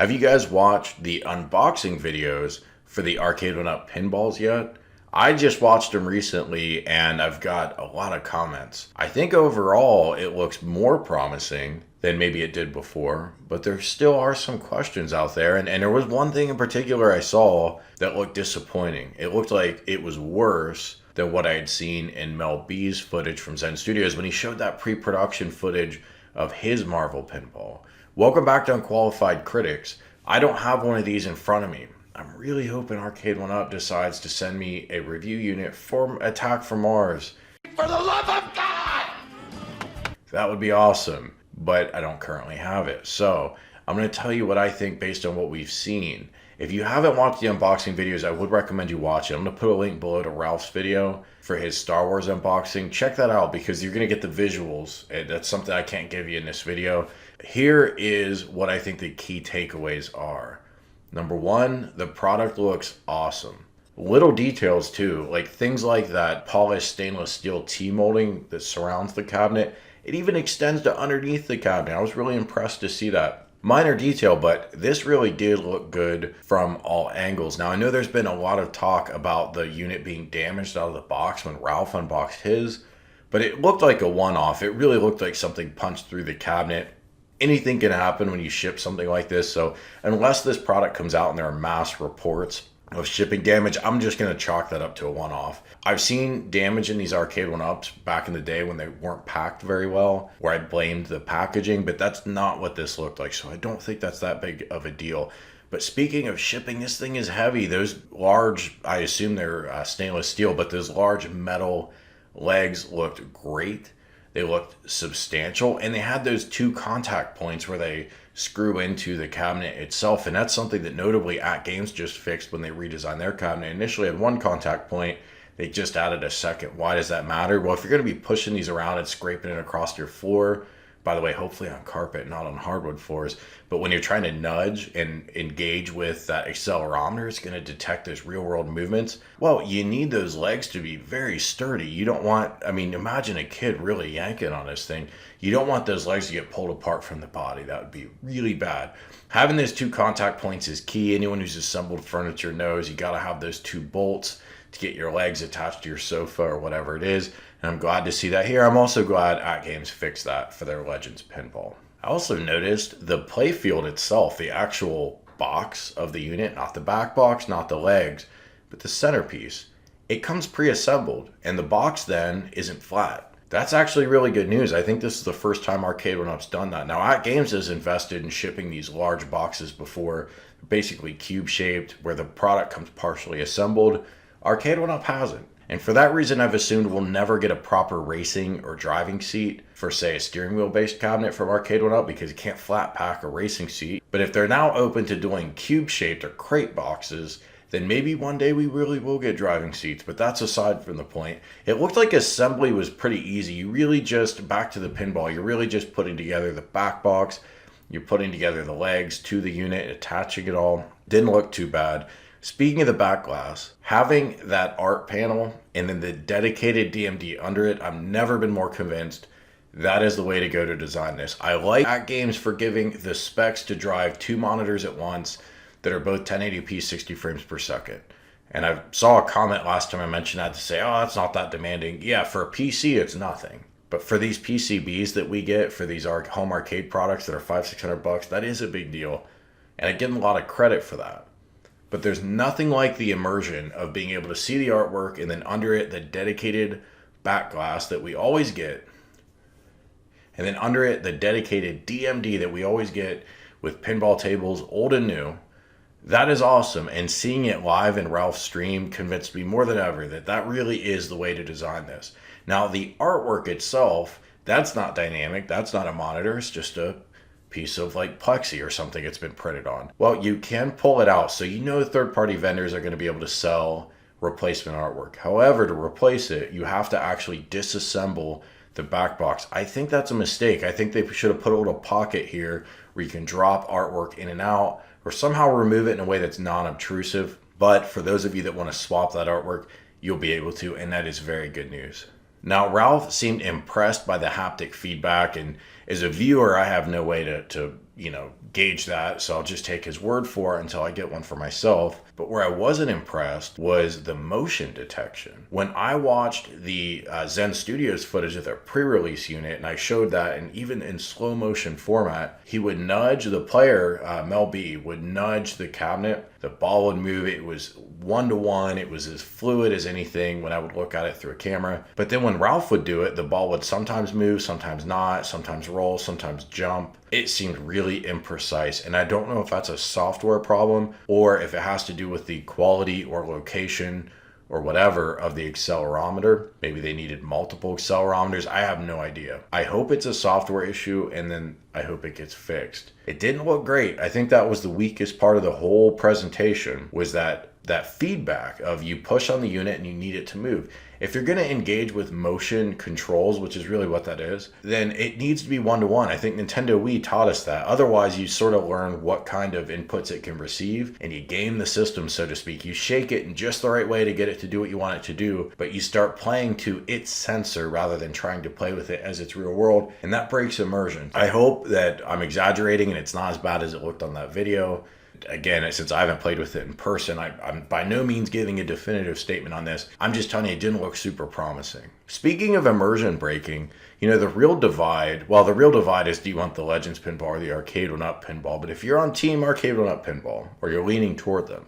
Have you guys watched the unboxing videos for the Arcade1up Pinballs yet? I just watched them recently and I've got a lot of comments. I think overall it looks more promising than maybe it did before, but there still are some questions out there. And there was one thing in particular I saw that looked disappointing. It looked like it was worse than what I had seen in Mel B's footage from Zen Studios when he showed that pre-production footage of his Marvel pinball. Welcome back to Unqualified Critics. I don't have one of these in front of me. I'm really hoping Arcade1up decides to send me a review unit for Attack from Mars. For the love of God! That would be awesome, but I don't currently have it. So I'm going to tell you what I think based on what we've seen. If you haven't watched the unboxing videos, I would recommend you watch it. I'm going to put a link below to Ralph's video for his Star Wars unboxing. Check that out because you're going to get the visuals. That's something I can't give you in this video. Here is what I think the key takeaways are. Number one, the product looks awesome. Little details too, like things like that polished stainless steel T-molding that surrounds the cabinet. It even extends to underneath the cabinet. I was really impressed to see that. Minor detail, but this really did look good from all angles. Now, I know there's been a lot of talk about the unit being damaged out of the box when Ralph unboxed his, but it looked like a one-off. It really looked like something punched through the cabinet. Anything can happen when you ship something like this, so unless this product comes out and there are mass reports of shipping damage, I'm just going to chalk that up to a one-off. I've seen damage in these Arcade1ups back in the day when they weren't packed very well, where I blamed the packaging, but that's not what this looked like, so I don't think that's that big of a deal. But speaking of shipping, this thing is heavy. Those large, I assume they're stainless steel, but those large metal legs looked great. They looked substantial, and they had those two contact points where they screw into the cabinet itself, and that's something that notably At Games just fixed when they redesigned their cabinet. Initially had one contact point, they just added a second. Why does that matter? Well, if you're going to be pushing these around and scraping it across your floor, by the way, hopefully on carpet, not on hardwood floors, but when you're trying to nudge and engage with that accelerometer, it's going to detect those real world movements. Well, you need those legs to be very sturdy. You don't want, I mean, imagine a kid really yanking on this thing. You don't want those legs to get pulled apart from the body. That would be really bad. Having those two contact points is key. Anyone who's assembled furniture knows you got to have those two bolts to get your legs attached to your sofa or whatever it is. And I'm glad to see that here. I'm also glad At Games fixed that for their Legends pinball. I also noticed the playfield itself, the actual box of the unit, not the back box, not the legs, but the centerpiece. It comes pre-assembled, and the box then isn't flat. That's actually really good news. I think this is the first time Arcade1up's done that. Now, At Games has invested in shipping these large boxes before, basically cube-shaped, where the product comes partially assembled. Arcade1up hasn't. And for that reason, I've assumed we'll never get a proper racing or driving seat for, say, a steering wheel based cabinet from Arcade1up because you can't flat pack a racing seat. But if they're now open to doing cube shaped or crate boxes, then maybe one day we really will get driving seats. But that's aside from the point. It looked like assembly was pretty easy. You really just, back to the pinball, you're really just putting together the back box. You're putting together the legs to the unit, attaching it all. Didn't look too bad. Speaking of the back glass, having that art panel and then the dedicated DMD under it, I've never been more convinced that is the way to go to design this. I like At Games for giving the specs to drive two monitors at once that are both 1080p 60 frames per second. And I saw a comment last time I mentioned that to say, oh, that's not that demanding. Yeah, for a PC, it's nothing. But for these PCBs that we get for these home arcade products that are $500-600, that is a big deal. And I give them a lot of credit for that. But there's nothing like the immersion of being able to see the artwork and then under it, the dedicated back glass that we always get. And then under it, the dedicated DMD that we always get with pinball tables, old and new. That is awesome. And seeing it live in Ralph's stream convinced me more than ever that that really is the way to design this. Now, the artwork itself, that's not dynamic. That's not a monitor. It's just a piece of like plexi or something it's been printed on. Well, you can pull it out, so you know third-party vendors are going to be able to sell replacement artwork. However, to replace it, you have to actually disassemble the back box. I think that's a mistake. I think they should have put a little pocket here where you can drop artwork in and out or somehow remove it in a way that's non-obtrusive. But for those of you that want to swap that artwork, you'll be able to, and that is very good news. Now, Ralph seemed impressed by the haptic feedback, and as a viewer, I have no way to gauge that, so I'll just take his word for it until I get one for myself. But where I wasn't impressed was the motion detection. When I watched the Zen Studios footage of their pre-release unit, and I showed that, and even in slow motion format, he would nudge the player, Mel B, would nudge the cabinet, the ball would move. It was 1-to-1. It was as fluid as anything when I would look at it through a camera. But then when Ralph would do it, the ball would sometimes move, sometimes not, sometimes roll, sometimes jump. It seemed really imprecise, and I don't know if that's a software problem or if it has to do with the quality or location or whatever of the accelerometer. Maybe they needed multiple accelerometers. I have no idea. I hope it's a software issue, and then I hope it gets fixed. It didn't look great. I think that was the weakest part of the whole presentation, was that feedback of you push on the unit and you need it to move. If you're going to engage with motion controls, which is really what that is, then it needs to be 1-to-1. I think Nintendo Wii taught us that. Otherwise, you sort of learn what kind of inputs it can receive, and you game the system, so to speak. You shake it in just the right way to get it to do what you want it to do, but you start playing to its sensor rather than trying to play with it as its real world, and that breaks immersion. I hope that I'm exaggerating and it's not as bad as it looked on that video. Again, since I haven't played with it in person, I'm by no means giving a definitive statement on this. I'm just telling you it didn't look super promising. Speaking of immersion breaking, the real divide is, do you want the Legends Pinball or the Arcade1up Pinball? But if you're on Team Arcade1up Pinball, or you're leaning toward them,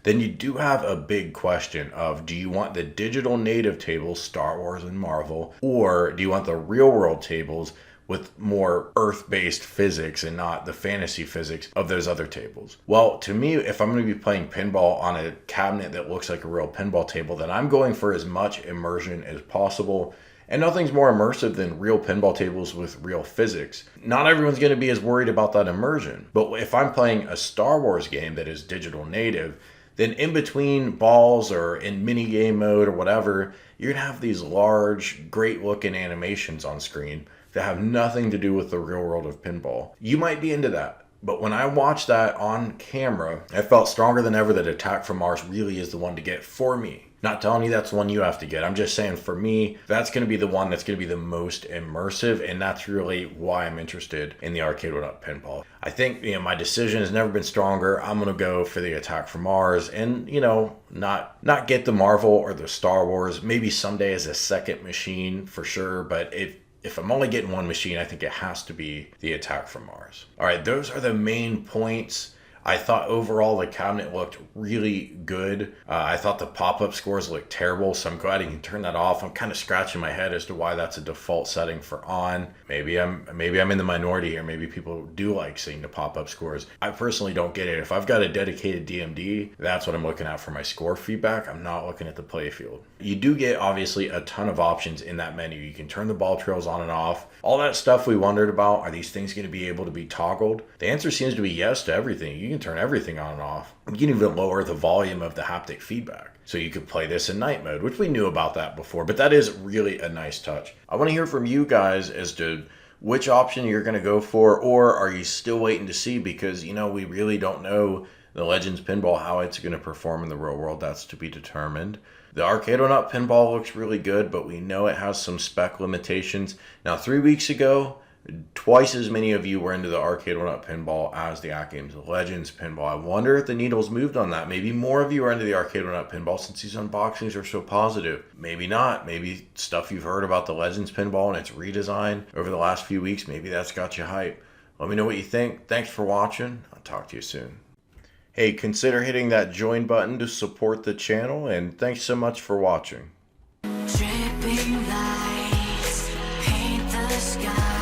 then you do have a big question of, do you want the digital native tables, Star Wars and Marvel, or do you want the real world tables with more earth-based physics and not the fantasy physics of those other tables? Well, to me, if I'm going to be playing pinball on a cabinet that looks like a real pinball table, then I'm going for as much immersion as possible. And nothing's more immersive than real pinball tables with real physics. Not everyone's going to be as worried about that immersion. But if I'm playing a Star Wars game that is digital native, then in between balls or in mini game mode or whatever, you're going to have these large, great looking animations on screen that have nothing to do with the real world of pinball. You might be into that, but when I watched that on camera, I felt stronger than ever that Attack from Mars really is the one to get for me. Not telling you that's the one you have to get. I'm just saying, for me, that's going to be the one that's going to be the most immersive, and that's really why I'm interested in the Arcade1up Pinball. I think, my decision has never been stronger. I'm going to go for the Attack from Mars, and, not get the Marvel or the Star Wars, maybe someday as a second machine for sure, but if I'm only getting one machine, I think it has to be the Attack from Mars. All right, those are the main points. I thought overall the cabinet looked really good. I thought the pop-up scores looked terrible, so I'm glad you can turn that off. I'm kind of scratching my head as to why that's a default setting for on. Maybe I'm in the minority here. Maybe people do like seeing the pop-up scores. I personally don't get it. If I've got a dedicated DMD, that's what I'm looking at for my score feedback. I'm not looking at the playfield. You do get, obviously, a ton of options in that menu. You can turn the ball trails on and off. All that stuff we wondered about, are these things going to be able to be toggled? The answer seems to be yes to everything. You can turn everything on and off. You can even lower the volume of the haptic feedback. So you could play this in night mode, which we knew about that before, but that is really a nice touch. I want to hear from you guys as to which option you're going to go for, or are you still waiting to see? Because, we really don't know the Legends Pinball, how it's going to perform in the real world. That's to be determined. The Arcade1up Pinball looks really good, but we know it has some spec limitations. Now, 3 weeks ago, twice as many of you were into the Arcade1up Pinball as the At-Games Legends Pinball. I wonder if the needle's moved on that. Maybe more of you are into the Arcade1up Pinball since these unboxings are so positive. Maybe not. Maybe stuff you've heard about the Legends Pinball and its redesign over the last few weeks, maybe that's got you hype. Let me know what you think. Thanks for watching. I'll talk to you soon. Hey, consider hitting that join button to support the channel, and thanks so much for watching. Dripping lights paint the sky.